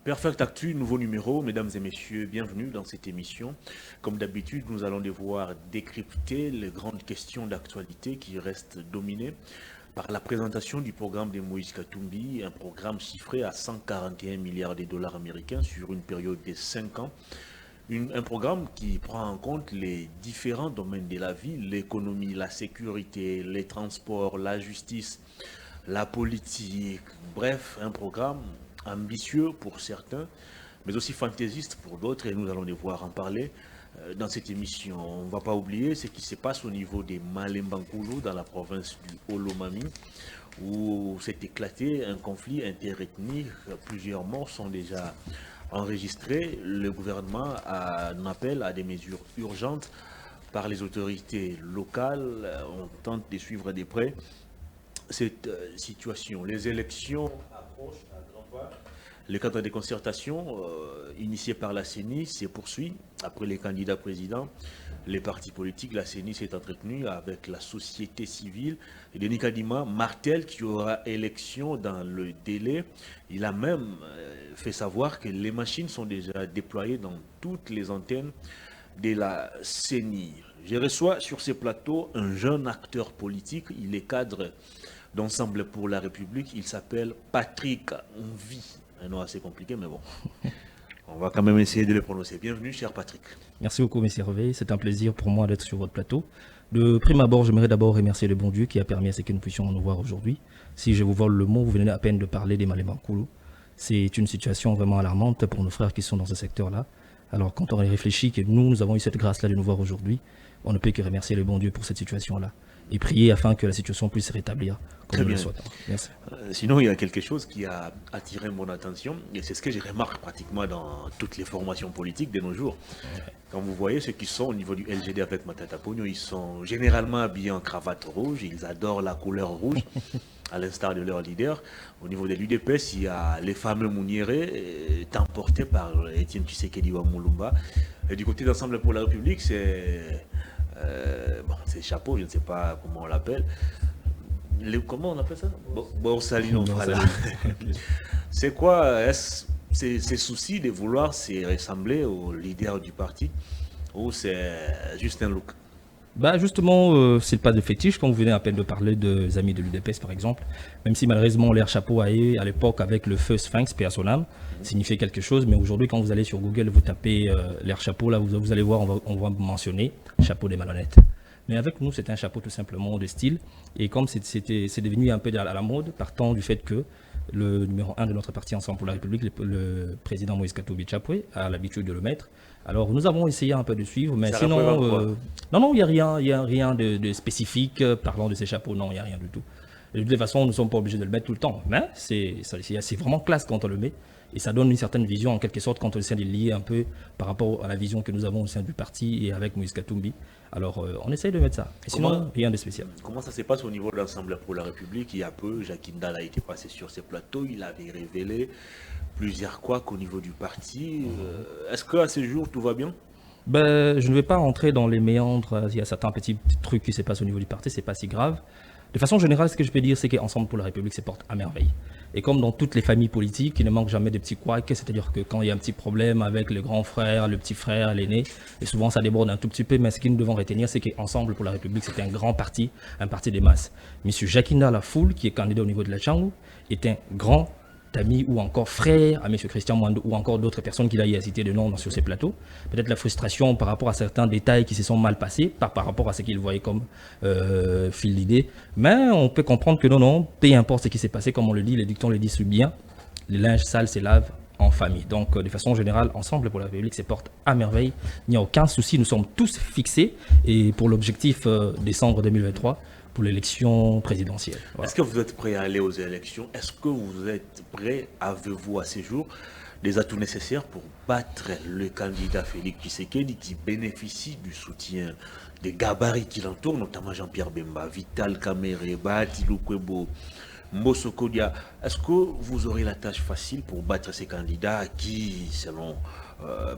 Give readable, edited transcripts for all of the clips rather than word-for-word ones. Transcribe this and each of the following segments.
Perfect Actu, nouveau numéro. Mesdames et messieurs, bienvenue dans cette émission. Comme d'habitude, nous allons devoir décrypter les grandes questions d'actualité qui restent dominées par la présentation du programme de Moïse Katumbi, un programme chiffré à 141 milliards de dollars américains sur une période de 5 ans. Un programme qui prend en compte les différents domaines de la vie, l'économie, la sécurité, les transports, la justice, la politique, bref, un programme ambitieux pour certains, mais aussi fantaisiste pour d'autres, et nous allons devoir en parler dans cette émission. On ne va pas oublier ce qui se passe au niveau des Malembankulu dans la province du Olomami, où s'est éclaté un conflit interethnique. Plusieurs morts sont déjà enregistrés. Le gouvernement en appelle à des mesures urgentes par les autorités locales. On tente de suivre de près cette situation. Les élections approchent à grands pas. Le cadre de concertation initié par la CENI se poursuit. Après les candidats présidents, les partis politiques, la CENI s'est entretenue avec la société civile. Et Denis Kadima martèle qu'il y aura élection dans le délai. Il a même fait savoir que les machines sont déjà déployées dans toutes les antennes de la CENI. Je reçois sur ces plateaux un jeune acteur politique. Il est cadre d'Ensemble pour la République. Il s'appelle Patrick Onvi. Un nom assez compliqué, mais bon. On va quand même essayer de le prononcer. Bienvenue, cher Patrick. Merci beaucoup, M. Hervé. C'est un plaisir pour moi d'être sur votre plateau. De prime abord, j'aimerais d'abord remercier le bon Dieu qui a permis à ce que nous puissions nous voir aujourd'hui. Si je vous vole le mot, vous venez à peine de parler des Malembankulu. C'est une situation vraiment alarmante pour nos frères qui sont dans ce secteur-là. Alors, quand on réfléchit que nous avons eu cette grâce-là de nous voir aujourd'hui, on ne peut que remercier le bon Dieu pour cette situation-là et prier afin que la situation puisse se rétablir comme nous le souhaitons. Merci. Sinon, il y a quelque chose qui a attiré mon attention, et c'est ce que je remarque pratiquement dans toutes les formations politiques de nos jours. Quand vous voyez ceux qui sont au niveau du LGD avec Matata Pogno, ils sont généralement habillés en cravate rouge, ils adorent la couleur rouge, à l'instar de leur leader. Au niveau de l'UDPS, il y a les fameux Mouniéré, emportés par Étienne Tshisekedi Mulumba. Et du côté d'Ensemble pour la République, c'est... bon, c'est chapeau, je ne sais pas comment on l'appelle. Comment on appelle ça? Borsalino, voilà. C'est quoi ces soucis de vouloir se ressembler au leader du parti, ou c'est juste un look? Bah justement, c'est pas de fétiche quand vous venez à peine de parler des amis de l'UDPS par exemple, même si malheureusement l'air chapeau à l'époque avec le feu Sphinx, paix à son âme, signifiait quelque chose, mais aujourd'hui quand vous allez sur Google, vous tapez l'air chapeau, là vous allez voir, on va mentionner chapeau des malhonnêtes. Mais avec nous, c'est un chapeau tout simplement de style, et comme c'est devenu un peu à la mode, partant du fait que le numéro 1 de notre parti Ensemble pour la République, le président Moïse Katumbi Chapwe, a l'habitude de le mettre. Alors nous avons essayé un peu de suivre, mais ça sinon, non, il n'y a rien de spécifique parlant de ces chapeaux, non, il n'y a rien du tout. De toute façon, nous ne sommes pas obligés de le mettre tout le temps, mais c'est vraiment classe quand on le met, et ça donne une certaine vision en quelque sorte quand on essaie de lier un peu par rapport à la vision que nous avons au sein du parti et avec Moïse Katumbi. Alors on essaye de mettre ça, et sinon rien de spécial. Comment ça se passe au niveau de l'Ensemble pour la République? Il y a peu, Jacques Ndal a été passé sur ces plateaux, il avait révélé plusieurs couacs au niveau du parti. Est-ce qu'à ce jour, tout va bien? Ben, je ne vais pas rentrer dans les méandres, il y a certains petits trucs qui se passent au niveau du parti, c'est pas si grave. De façon générale, ce que je peux dire, c'est qu'Ensemble pour la République se porte à merveille. Et comme dans toutes les familles politiques, il ne manque jamais de petits couacs, c'est-à-dire que quand il y a un petit problème avec le grand frère, le petit frère, l'aîné, et souvent ça déborde un tout petit peu, mais ce que nous devons retenir, c'est qu'Ensemble pour la République, c'est un grand parti, un parti des masses. Monsieur Jacinda Lafoule, qui est candidat au niveau de la Tchangou, est un grand ami ou encore frère à M. Christian Mwando ou encore d'autres personnes qu'il a eu à citer de nom sur ces plateaux. Peut-être la frustration par rapport à certains détails qui se sont mal passés par rapport à ce qu'il voyait comme fil d'idée. Mais on peut comprendre que non, peu importe ce qui s'est passé, comme on le dit, les dictons le disent bien, les linges sales se lavent en famille. Donc de façon générale, Ensemble pour la République se porte à merveille. Il n'y a aucun souci, nous sommes tous fixés et pour l'objectif décembre 2023, pour l'élection présidentielle. Voilà. Est-ce que vous êtes prêt à aller aux élections? Est-ce que vous êtes prêt, avez-vous à ce jour les atouts nécessaires pour battre le candidat Félix Tshisekedi qui bénéficie du soutien des gabarits qui l'entourent, notamment Jean-Pierre Bemba, Vital Kamerhe, Bahati Lukwebo, Mosoko Dia? Est-ce que vous aurez la tâche facile pour battre ces candidats qui, selon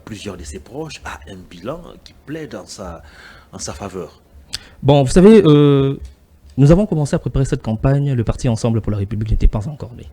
plusieurs de ses proches, a un bilan qui plaide en sa faveur? Bon, vous savez, nous avons commencé à préparer cette campagne. Le parti Ensemble pour la République n'était pas encore né.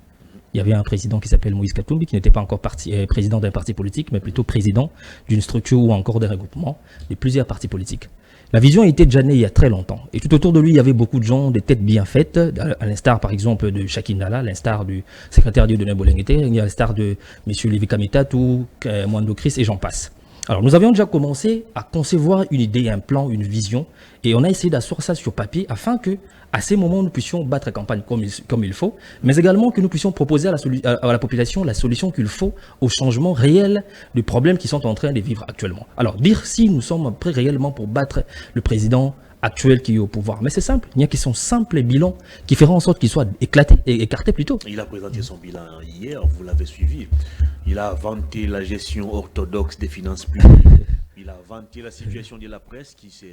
Il y avait un président qui s'appelle Moïse Katumbi, qui n'était pas encore président d'un parti politique, mais plutôt président d'une structure ou encore d'un regroupement de plusieurs partis politiques. La vision était déjà née il y a très longtemps. Et tout autour de lui, il y avait beaucoup de gens, des têtes bien faites, à l'instar par exemple de Shakin Nala, à l'instar du secrétaire Dieudonné Bolengete, à l'instar de M. Lévi Kamitatou, Mwando Chris et j'en passe. Alors nous avions déjà commencé à concevoir une idée, un plan, une vision, et on a essayé d'asseoir ça sur papier afin que, à ces moments, nous puissions battre la campagne comme il faut, mais également que nous puissions proposer à la population la solution qu'il faut au changement réel des problèmes qui sont en train de vivre actuellement. Alors, dire si nous sommes prêts réellement pour battre le président actuel qui est au pouvoir, mais c'est simple, il n'y a que son simple bilan qui fera en sorte qu'il soit écarté plutôt. Il a présenté son bilan hier, vous l'avez suivi. Il a vanté la gestion orthodoxe des finances publiques. Il a vanté la situation de la presse qui se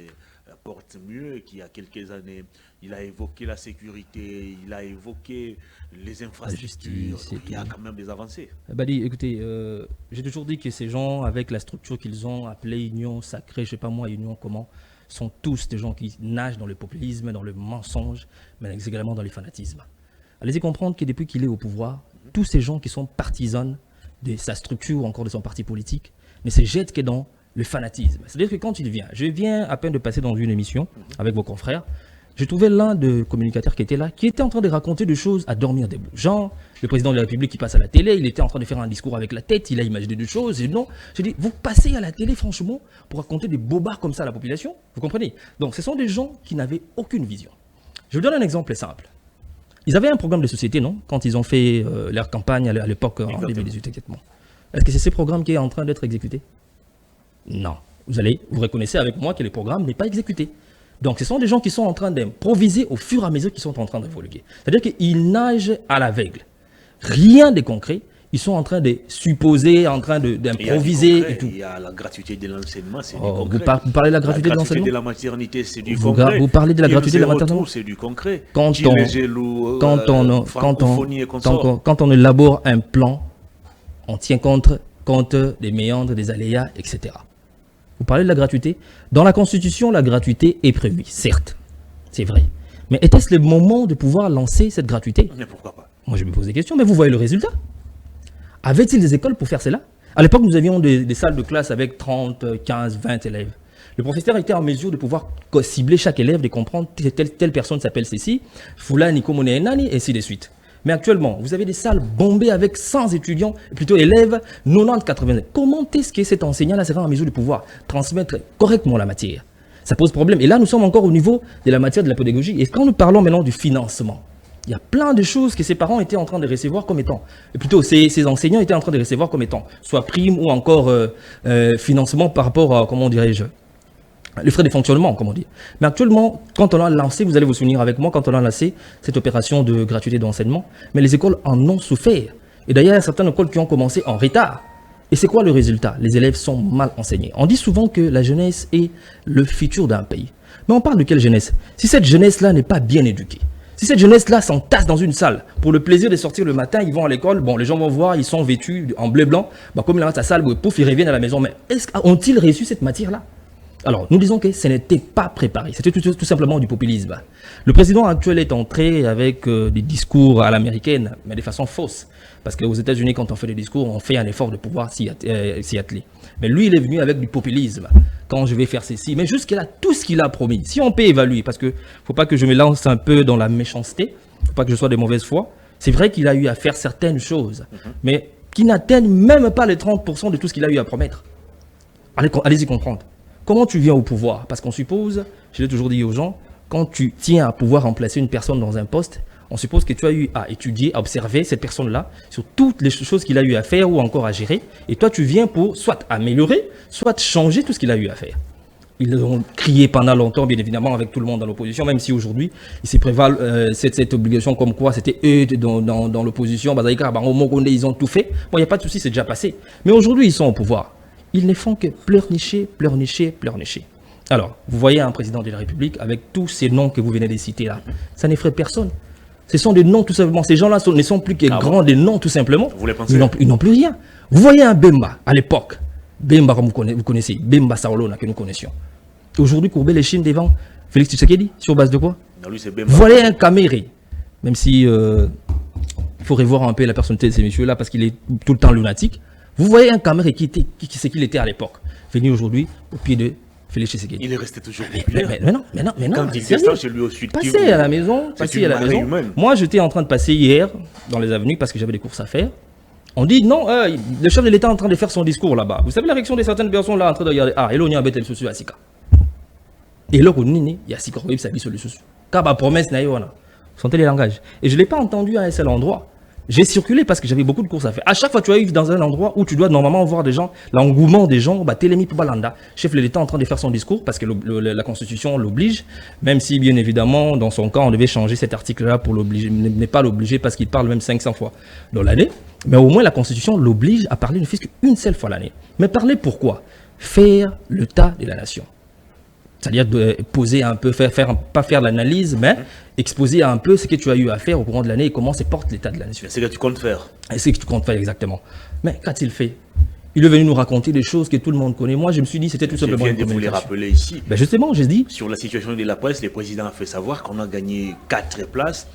porte mieux, qui a quelques années, il a évoqué la sécurité, il a évoqué les infrastructures. Il y a quand même des avancées. Écoutez, j'ai toujours dit que ces gens, avec la structure qu'ils ont appelée union sacrée, je ne sais pas moi, union comment, sont tous des gens qui nagent dans le populisme, dans le mensonge, mais également dans le fanatisme. Allez-y comprendre que depuis qu'il est au pouvoir, tous ces gens qui sont partisans de sa structure ou encore de son parti politique ne se jettent que dans le fanatisme. C'est-à-dire que quand il vient, je viens à peine de passer dans une émission avec vos confrères, j'ai trouvé l'un des communicateurs qui était là, qui était en train de raconter des choses à dormir debout. Genre, le président de la République qui passe à la télé, il était en train de faire un discours avec la tête, il a imaginé des choses, et non. J'ai dit, vous passez à la télé, franchement, pour raconter des bobards comme ça à la population? Vous comprenez? Donc, ce sont des gens qui n'avaient aucune vision. Je vous donne un exemple simple. Ils avaient un programme de société, non? Quand ils ont fait leur campagne à l'époque, en 2018, exactement. Est-ce que c'est ce programme qui est en train d'être exécuté? Non. Vous reconnaissez avec moi que le programme n'est pas exécuté. Donc, ce sont des gens qui sont en train d'improviser au fur et à mesure qu'ils sont en train d'évoluer. C'est-à-dire qu'ils nagent à l'aveugle. Rien de concret. Ils sont en train de supposer, en train d'improviser et tout. Il y a la gratuité de l'enseignement, c'est du concret. Vous parlez de la gratuité de l'enseignement? La gratuité de la maternité, c'est du concret. Vous parlez de la gratuité de la maternité? C'est du concret. Quand on élabore un plan, on tient compte des méandres, des aléas, etc. Vous parlez de la gratuité. Dans la Constitution, la gratuité est prévue, certes. C'est vrai. Mais était-ce le moment de pouvoir lancer cette gratuité? Mais pourquoi pas? Moi, je me pose des questions, mais vous voyez le résultat. Avait-il des écoles pour faire cela? À l'époque, nous avions des salles de classe avec 30, 15, 20 élèves. Le professeur était en mesure de pouvoir cibler chaque élève, de comprendre telle personne s'appelle ceci, Fulani, Komone, Nani, et ainsi de suite. Mais actuellement, vous avez des salles bombées avec 100 étudiants, plutôt élèves, 90, 80. Comment est-ce que cet enseignant-là sera en mesure de pouvoir transmettre correctement la matière? Ça pose problème. Et là, nous sommes encore au niveau de la matière de la pédagogie. Et quand nous parlons maintenant du financement, il y a plein de choses que ces parents étaient en train de recevoir comme étant, et plutôt ces enseignants étaient en train de recevoir comme étant, soit prime ou encore financement par rapport à, comment dirais-je, les frais de fonctionnement, comme on dit. Mais actuellement, quand on a lancé, vous allez vous souvenir avec moi, quand on a lancé cette opération de gratuité d'enseignement, mais les écoles en ont souffert. Et d'ailleurs, il y a certaines écoles qui ont commencé en retard. Et c'est quoi le résultat? Les élèves sont mal enseignés. On dit souvent que la jeunesse est le futur d'un pays. Mais on parle de quelle jeunesse? Si cette jeunesse-là n'est pas bien éduquée, si cette jeunesse-là s'entasse dans une salle, pour le plaisir de sortir le matin, ils vont à l'école, bon, les gens vont voir, ils sont vêtus en bleu-blanc, comme ils rentrent à la salle, pouf, ils reviennent à la maison. Mais ont-ils reçu cette matière-là? Alors, nous disons que ce n'était pas préparé. C'était tout simplement du populisme. Le président actuel est entré avec des discours à l'américaine, mais de façon fausse. Parce qu'aux États-Unis, quand on fait des discours, on fait un effort de pouvoir s'y atteler. Mais lui, il est venu avec du populisme. Quand je vais faire ceci, mais jusqu'à tout ce qu'il a promis. Si on peut évaluer, parce que faut pas que je me lance un peu dans la méchanceté, faut pas que je sois de mauvaise foi. C'est vrai qu'il a eu à faire certaines choses, mais qui n'atteignent même pas les 30% de tout ce qu'il a eu à promettre. Allez-y comprendre. Comment tu viens au pouvoir? Parce qu'on suppose, je l'ai toujours dit aux gens, quand tu tiens à pouvoir remplacer une personne dans un poste, on suppose que tu as eu à étudier, à observer cette personne-là sur toutes les choses qu'il a eu à faire ou encore à gérer. Et toi, tu viens pour soit améliorer, soit changer tout ce qu'il a eu à faire. Ils ont crié pendant longtemps, bien évidemment, avec tout le monde dans l'opposition, même si aujourd'hui, ils se prévalent cette obligation comme quoi c'était eux dans l'opposition. Ils ont tout fait. Bon, il n'y a pas de souci, c'est déjà passé. Mais aujourd'hui, ils sont au pouvoir. Ils ne font que pleurnicher, pleurnicher, pleurnicher. Alors, vous voyez un président de la République avec tous ces noms que vous venez de citer là. Ça n'effraie personne. Ce sont des noms tout simplement. Ces gens-là ne sont plus que grands des noms tout simplement. Vous les pensez? Ils n'ont plus rien. Vous voyez un Bemba à l'époque. Bemba, comme vous connaissez. Bemba Saolona que nous connaissions. Aujourd'hui, courber les chines devant Félix Tshisekedi. Sur base de quoi? Non, lui, c'est Bemba. Vous voyez un Caméré. Même si Il faut revoir un peu la personnalité de ces messieurs-là parce qu'il est tout le temps lunatique. Vous voyez un Caméré qui c'est qu'il était à l'époque, venu aujourd'hui au pied de Félix Tshisekedi. Il est resté toujours populaire. Mais non. Quand il descend chez lui au sud, passez à la maison, Moi, j'étais en train de passer hier dans les avenues parce que j'avais des courses à faire. On dit non, le chef de l'État est en train de faire son discours là-bas. Vous savez la réaction de certaines personnes là en train de regarder. Ah, Elonia Beth el Sosu Asika. Et là, on dit, il y a Sika Roib, ça dit sur le Sosu. Kaba promesse, naïwana. Vous sentez les langages. Et je ne l'ai pas entendu à un seul endroit. J'ai circulé parce que j'avais beaucoup de courses à faire. À chaque fois, tu arrives dans un endroit où tu dois normalement voir des gens, l'engouement des gens, Télémi Balanda, chef de l'État en train de faire son discours parce que la Constitution l'oblige, même si bien évidemment, dans son cas, on devait changer cet article-là pour l'obliger, n'est pas l'obliger parce qu'il parle même 500 fois dans l'année. Mais au moins, la Constitution l'oblige à parler ne fût qu'une seule fois l'année. Mais parler pourquoi? Faire le tas de la nation. C'est-à-dire de poser un peu, pas faire l'analyse, mais exposer un peu ce que tu as eu à faire au courant de l'année et comment se porte l'état de la nation. C'est ce que tu comptes faire. Et c'est ce que tu comptes faire exactement. Mais qu'a-t-il fait? Il est venu nous raconter des choses que tout le monde connaît. Moi, je me suis dit c'était tout simplement une communication. Je viens de vous les rappeler ici. Ben justement, j'ai dit. Sur la situation de la presse, le président a fait savoir qu'on a gagné 4 places.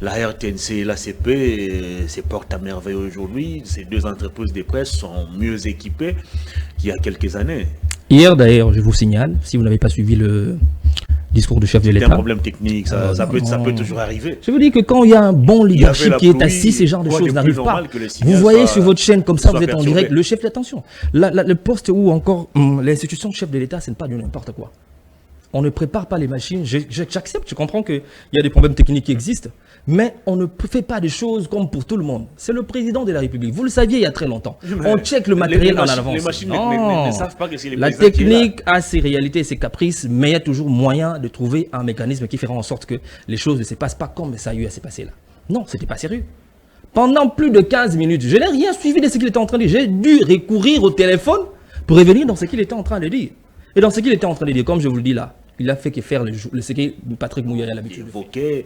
La RTNC et l'ACP se portent à merveille aujourd'hui. Ces deux entreprises de presse sont mieux équipées qu'il y a quelques années. Hier, d'ailleurs, je vous signale, si vous n'avez pas suivi le discours du chef de l'État. C'est un problème technique, ça peut toujours arriver. Je vous dis que quand il y a un bon leadership qui est assis, ces genres de choses n'arrivent pas. Vous voyez sur votre chaîne comme ça, vous êtes en direct, le chef d'attention. Le poste où encore l'institution de chef de l'État, ce n'est pas du n'importe quoi. On ne prépare pas les machines. J'accepte, je comprends qu'il y a des problèmes techniques qui existent, mais on ne fait pas des choses comme pour tout le monde. C'est le président de la République. Vous le saviez il y a très longtemps. On check le matériel en avance. Les machines ne savent pas que c'est les La technique a ses réalités et ses caprices, mais il y a toujours moyen de trouver un mécanisme qui fera en sorte que les choses ne se passent pas comme ça a eu à se passer là. Non, ce n'était pas sérieux. Pendant plus de 15 minutes, je n'ai rien suivi de ce qu'il était en train de dire. J'ai dû recourir au téléphone pour revenir dans ce qu'il était en train de dire. Et dans ce qu'il était en train de dire, comme je vous le dis là, il a fait que faire ce que Patrick Mouillère a l'habitude de évoquer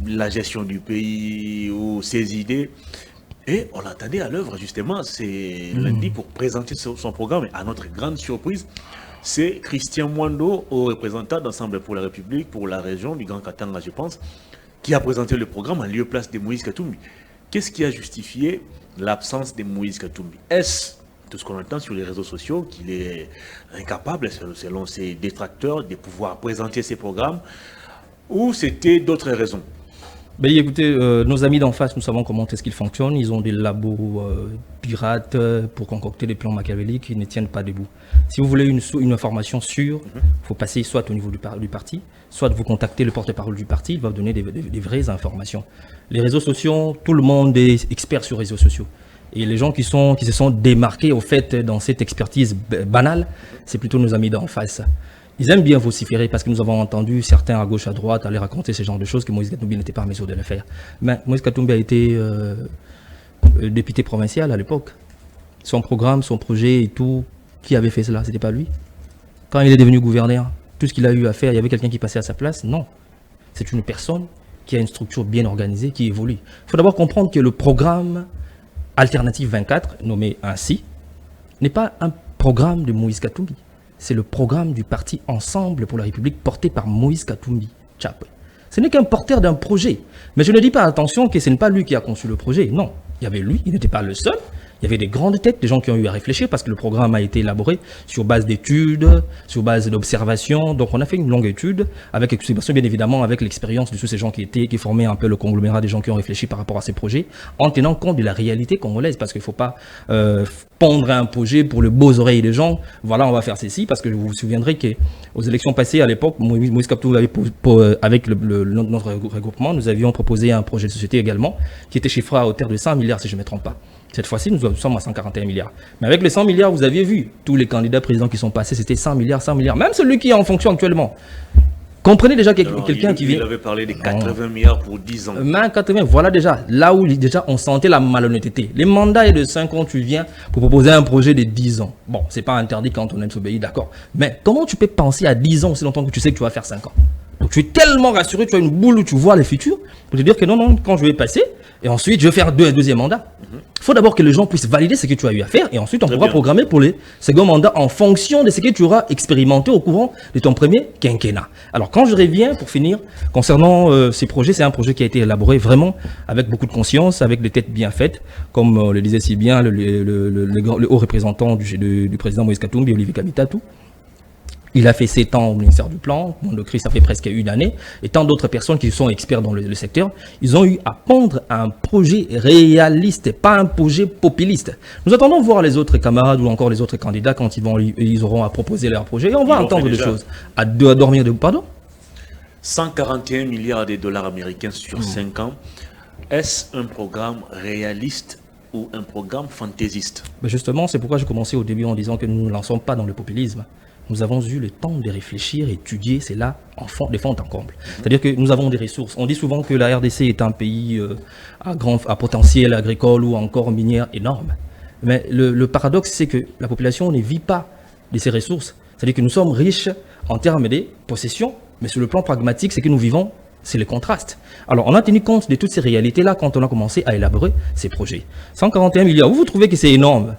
la gestion du pays ou ses idées. Et on l'attendait à l'œuvre justement, c'est lundi pour présenter son programme. Et à notre grande surprise, c'est Christian Mwando, au représentant d'Ensemble pour la République, pour la région du Grand Katanga, je pense, qui a présenté le programme en lieu-place de Moïse Katumbi. Qu'est-ce qui a justifié l'absence de Moïse Katumbi? Est-ce tout ce qu'on entend sur les réseaux sociaux, qu'il est incapable, selon ses détracteurs, de pouvoir présenter ses programmes, ou c'était d'autres raisons? Ben, écoutez, nos amis d'en face, nous savons comment est-ce qu'ils fonctionnent. Ils ont des labos pirates pour concocter des plans machiavéliques qui ne tiennent pas debout. Si vous voulez une information sûre, il faut passer soit au niveau du parti, soit vous contacter le porte-parole du parti, il va vous donner des vraies informations. Les réseaux sociaux, tout le monde est expert sur les réseaux sociaux. Et les gens qui se sont démarqués au fait dans cette expertise banale, c'est plutôt nos amis d'en face. Ils aiment bien vociférer parce que nous avons entendu certains à gauche, à droite aller raconter ce genre de choses que Moïse Katumbi n'était pas en mesure de le faire. Mais Moïse Katumbi a été député provincial à l'époque. Son programme, son projet et tout, qui avait fait cela? C'était pas lui. Quand il est devenu gouverneur, tout ce qu'il a eu à faire, il y avait quelqu'un qui passait à sa place? Non. C'est une personne qui a une structure bien organisée, qui évolue. Il faut d'abord comprendre que le programme Alternative 24, nommé ainsi, n'est pas un programme de Moïse Katumbi. C'est le programme du parti Ensemble pour la République porté par Moïse Katumbi Tchapwe. Ce n'est qu'un porteur d'un projet. Mais je ne dis pas, attention, que ce n'est pas lui qui a conçu le projet. Non, il y avait lui, il n'était pas le seul. Il y avait des grandes têtes, des gens qui ont eu à réfléchir parce que le programme a été élaboré sur base d'études, sur base d'observations. Donc on a fait une longue étude avec bien évidemment avec l'expérience de tous ces gens qui formaient un peu le conglomérat des gens qui ont réfléchi par rapport à ces projets, en tenant compte de la réalité congolaise parce qu'il ne faut pas pondre un projet pour les beaux oreilles des gens. Voilà, on va faire ceci parce que vous vous souviendrez qu'aux élections passées à l'époque, Moïse Katumbi avec notre regroupement, nous avions proposé un projet de société également qui était chiffré à hauteur de 100 milliards si je ne me trompe pas. Cette fois-ci, nous sommes à 141 milliards. Mais avec les 100 milliards, vous aviez vu, tous les candidats présidents qui sont passés, c'était 100 milliards, 100 milliards. Même celui qui est en fonction actuellement. Comprenez déjà quelqu'un qui vient... Il avait parlé des 80 milliards pour 10 ans. Mais 80, voilà déjà, là où déjà on sentait la malhonnêteté. Les mandats est de 5 ans, tu viens pour proposer un projet de 10 ans. Bon, c'est pas interdit quand on aime ce pays, d'accord. Mais comment tu peux penser à 10 ans aussi longtemps que tu sais que tu vas faire 5 ans? Donc tu es tellement rassuré, tu as une boule où tu vois le futur, pour te dire que non, quand je vais passer, et ensuite je vais faire un deuxième mandat. Il faut d'abord que les gens puissent valider ce que tu as eu à faire et ensuite on pourra bien. programmer pour les seconds mandats en fonction de ce que tu auras expérimenté au courant de ton premier quinquennat. Alors quand je reviens pour finir, concernant ces projets, c'est un projet qui a été élaboré vraiment avec beaucoup de conscience, avec des têtes bien faites, comme le disait si bien le haut représentant du président Moïse Katumbi, Olivier Kabitatou. Il a fait 7 ans au ministère du Plan, Mondokri, ça fait presque 1 année, et tant d'autres personnes qui sont experts dans le secteur, ils ont eu à pondre un projet réaliste, pas un projet populiste. Nous attendons voir les autres camarades ou encore les autres candidats quand ils auront à proposer leur projet, et on va entendre des choses. À dormir de... Pardon ? 141 milliards de dollars américains sur 5 ans. Est-ce un programme réaliste ou un programme fantaisiste? Justement, c'est pourquoi j'ai commencé au début en disant que nous ne nous lançons pas dans le populisme. Nous avons eu le temps de réfléchir, étudier, c'est là, de fond en comble. C'est-à-dire que nous avons des ressources. On dit souvent que la RDC est un pays à potentiel agricole ou encore minière énorme. Mais le paradoxe, c'est que la population ne vit pas de ces ressources. C'est-à-dire que nous sommes riches en termes de possessions, mais sur le plan pragmatique, ce que nous vivons, c'est le contraste. Alors, on a tenu compte de toutes ces réalités-là quand on a commencé à élaborer ces projets. 141 milliards, vous trouvez que c'est énorme?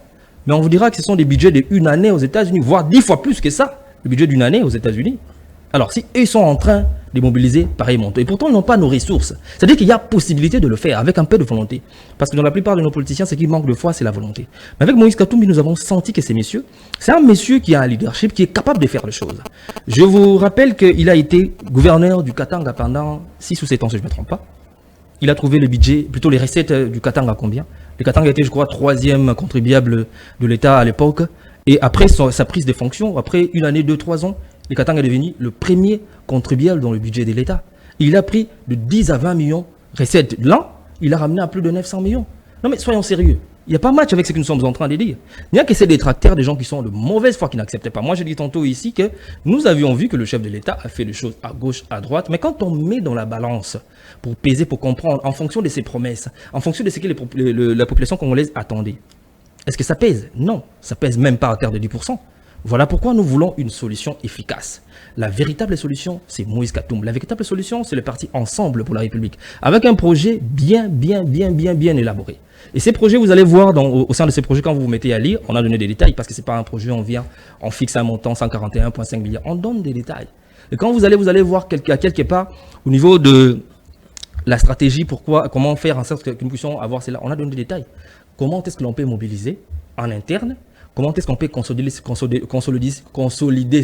Mais on vous dira que ce sont des budgets d'1 année aux États-Unis, voire 10 fois plus que ça, le budget d'1 année aux États-Unis. Alors, si eux sont en train de mobiliser pareil montant, et pourtant ils n'ont pas nos ressources, c'est-à-dire qu'il y a possibilité de le faire avec un peu de volonté. Parce que dans la plupart de nos politiciens, ce qui manque de foi, c'est la volonté. Mais avec Moïse Katumbi, nous avons senti que ces messieurs, c'est un monsieur qui a un leadership, qui est capable de faire les choses. Je vous rappelle qu'il a été gouverneur du Katanga pendant 6 ou 7 ans, si je ne me trompe pas. Il a trouvé le budget, plutôt les recettes du Katanga combien? Le Katanga était, je crois, 3e contribuable de l'État à l'époque. Et après sa prise de fonction, après 1 année, 2, 3 ans, le Katanga est devenu le premier contribuable dans le budget de l'État. Il a pris de 10 à 20 millions recettes l'an, il a ramené à plus de 900 millions. Non mais soyons sérieux. Il n'y a pas match avec ce que nous sommes en train de dire. Il n'y a que ces détracteurs, des gens qui sont de mauvaise foi, qui n'acceptaient pas. Moi, je dis tantôt ici que nous avions vu que le chef de l'État a fait des choses à gauche, à droite. Mais quand on met dans la balance pour peser, pour comprendre, en fonction de ses promesses, en fonction de ce que la population congolaise attendait, est-ce que ça pèse? Non, ça pèse même pas à terre de 10%. Voilà pourquoi nous voulons une solution efficace. La véritable solution, c'est Moïse Katumbi. La véritable solution, c'est le parti Ensemble pour la République, avec un projet bien élaboré. Et ces projets, vous allez voir au sein de ces projets, quand vous vous mettez à lire, on a donné des détails, parce que c'est pas un projet, on fixe un montant 141,5 milliards, on donne des détails. Et quand vous allez voir quelque part, au niveau de la stratégie, comment faire en sorte que nous puissions avoir cela, on a donné des détails. Comment est-ce que l'on peut mobiliser en interne? Comment est-ce qu'on peut consolider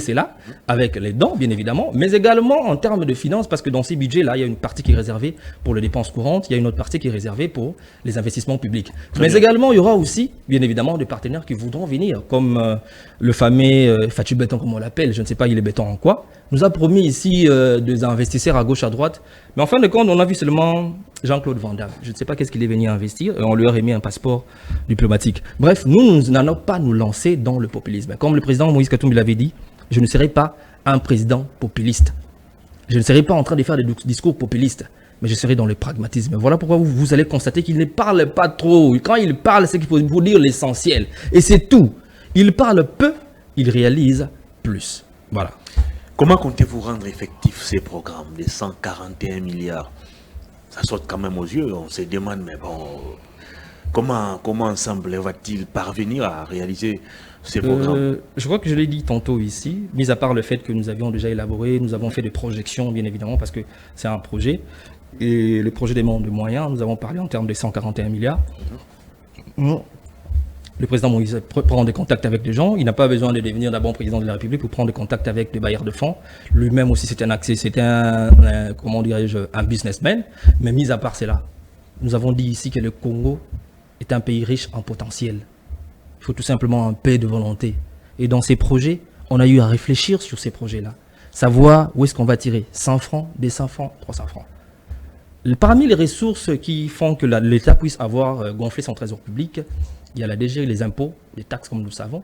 cela avec les dons, bien évidemment, mais également en termes de finances, parce que dans ces budgets-là, il y a une partie qui est réservée pour les dépenses courantes, il y a une autre partie qui est réservée pour les investissements publics. Mais également, il y aura aussi, bien évidemment, des partenaires qui voudront venir, comme le fameux Fatou Béton, comme on l'appelle, je ne sais pas, il est béton en quoi, nous a promis ici des investisseurs à gauche, à droite, mais en fin de compte, on a vu seulement Jean-Claude Van Damme. Je ne sais pas qu'est-ce qu'il est venu investir, et on lui a remis un passeport diplomatique. Bref, nous n'allons pas nous lancer dans le populisme. Comme le président Moïse Katumbi l'avait dit, je ne serai pas un président populiste. Je ne serai pas en train de faire des discours populistes, mais je serai dans le pragmatisme. Voilà pourquoi vous allez constater qu'il ne parle pas trop. Quand il parle, c'est qu'il faut vous dire l'essentiel. Et c'est tout. Il parle peu, il réalise plus. Voilà. Comment comptez-vous rendre effectifs ces programmes des 141 milliards? Ça saute quand même aux yeux, on se demande, mais bon, comment Ensemble va-t-il parvenir à réaliser ces programmes? Je crois que je l'ai dit tantôt ici, mis à part le fait que nous avions déjà élaboré, nous avons fait des projections, bien évidemment, parce que c'est un projet. Et le projet des moyens, nous avons parlé en termes de 141 milliards. Le président Moïse prend des contacts avec les gens. Il n'a pas besoin de devenir d'abord président de la République pour prendre des contacts avec des bailleurs de fonds. Lui-même aussi, c'était comment dirais-je, un businessman. Mais mis à part cela, nous avons dit ici que le Congo est un pays riche en potentiel. Il faut tout simplement un peu de volonté. Et dans ces projets, on a eu à réfléchir sur ces projets-là. Savoir où est-ce qu'on va tirer 100 francs, 200 francs, 300 francs. Parmi les ressources qui font que l'État puisse avoir gonflé son trésor public, il y a la DG, les impôts, les taxes comme nous le savons.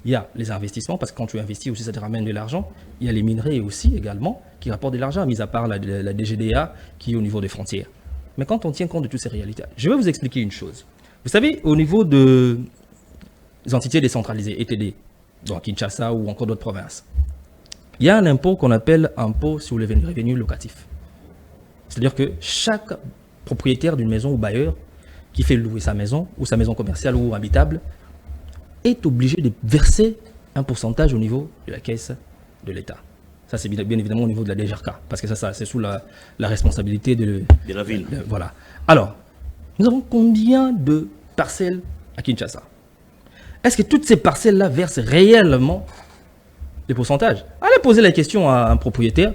Il y a les investissements, parce que quand tu investis aussi, ça te ramène de l'argent. Il y a les minerais aussi également, qui rapportent de l'argent, mis à part la DGDA qui est au niveau des frontières. Mais quand on tient compte de toutes ces réalités, je vais vous expliquer une chose. Vous savez, au niveau des entités décentralisées, ETD, donc Kinshasa ou encore d'autres provinces, il y a un impôt qu'on appelle impôt sur les revenus locatifs. C'est-à-dire que chaque propriétaire d'une maison ou bailleur qui fait louer sa maison, ou sa maison commerciale ou habitable, est obligé de verser un pourcentage au niveau de la caisse de l'État. Ça, c'est bien évidemment au niveau de la DGRK, parce que ça c'est sous la responsabilité de la ville. Voilà. Alors, nous avons combien de parcelles à Kinshasa? Est-ce que toutes ces parcelles-là versent réellement les pourcentages? Allez poser la question à un propriétaire.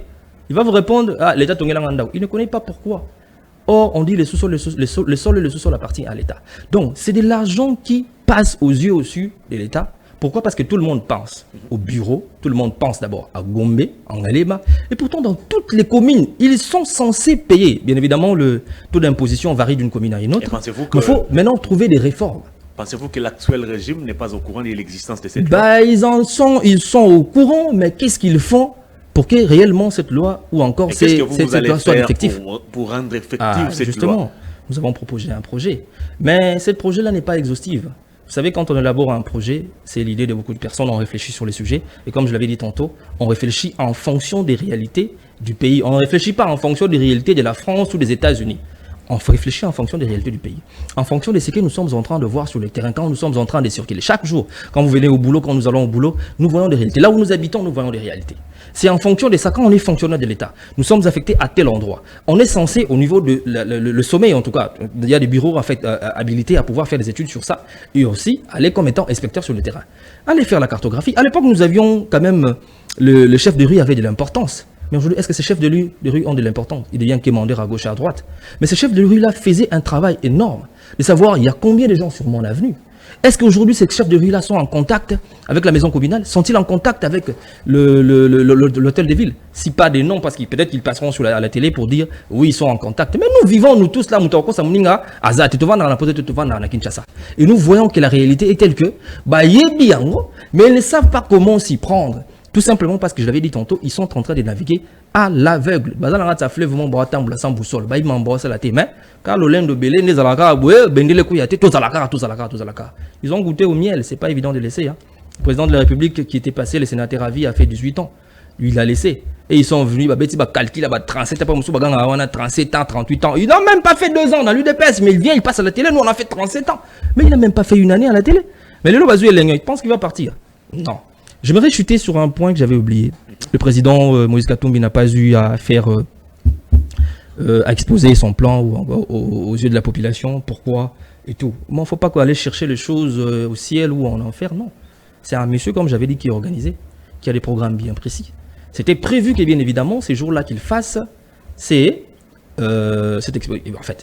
Il va vous répondre, ah, l'État Tongelangandao. Il ne connaît pas pourquoi. Or, on dit le sol et le sous-sol appartiennent à l'État. Donc, c'est de l'argent qui passe aux yeux au-dessus de l'État. Pourquoi? Parce que tout le monde pense au bureau, tout le monde pense d'abord à Gombe, en Alema, et pourtant dans toutes les communes, ils sont censés payer. Sont évidemment, le taux d'imposition varie d'une commune à une autre. Il faut maintenant trouver des réformes. Pensez-vous que l'actuel régime n'est pas au courant de l'existence de cette loi? Ils sont au courant, mais qu'est-ce qu'ils font pour que réellement cette loi, ou encore cette loi soit effective pour rendre effective cette justement, loi? Nous avons proposé un projet, mais ce projet-là n'est pas exhaustif. Vous savez, quand on élabore un projet, c'est l'idée de beaucoup de personnes, on réfléchit sur les sujets, et comme je l'avais dit tantôt, on réfléchit en fonction des réalités du pays. On ne réfléchit pas en fonction des réalités de la France ou des États-Unis. On réfléchit en fonction des réalités du pays, en fonction de ce que nous sommes en train de voir sur le terrain, quand nous sommes en train de circuler. Chaque jour, quand vous venez au boulot, quand nous allons au boulot, nous voyons des réalités. Là où nous habitons, nous voyons des réalités. C'est en fonction de ça, quand on est fonctionnaire de l'État, nous sommes affectés à tel endroit. On est censé, au niveau de le sommet en tout cas, il y a des bureaux en fait, habilités à pouvoir faire des études sur ça, et aussi aller comme étant inspecteur sur le terrain. Aller faire la cartographie. À l'époque, nous avions quand même, le chef de rue avait de l'importance. Mais aujourd'hui, est-ce que ces chefs de rue ont de l'importance? Il devient quémandeur à gauche et à droite. Mais ces chefs de rue-là faisaient un travail énorme de savoir il y a combien de gens sur mon avenue. Est-ce qu'aujourd'hui, ces chefs de rue-là sont en contact avec la maison communale? Sont-ils en contact avec l'hôtel de ville? Si pas des noms, parce que peut-être qu'ils passeront sur la télé pour dire oui, ils sont en contact. Mais nous vivons, nous tous là, et nous voyons que la réalité est telle que, mais ils ne savent pas comment s'y prendre. Tout simplement parce que je l'avais dit tantôt, ils sont en train de naviguer à l'aveugle. Sans boussole, ils ont goûté au miel, c'est pas évident de laisser. Hein. Le président de la République qui était passé, le sénateur Ravi, a fait 18 ans. Lui, il a laissé. Et ils sont venus, 37 ans, 38 ans. Ils n'ont même pas fait 2 ans dans l'UDPS, mais il vient, il passe à la télé. Nous, on a fait 37 ans. Mais il n'a même pas fait 1 année à la télé. Mais le Bazou il pense qu'il va partir. Non. J'aimerais chuter sur un point que j'avais oublié. Le président Moïse Katumbi n'a pas eu à faire, à exposer son plan aux yeux de la population. Pourquoi et tout. Il ne faut pas aller chercher les choses au ciel ou en enfer. Non. C'est un monsieur, comme j'avais dit, qui est organisé, qui a des programmes bien précis. C'était prévu que, bien évidemment, ces jours-là qu'il fasse, c'est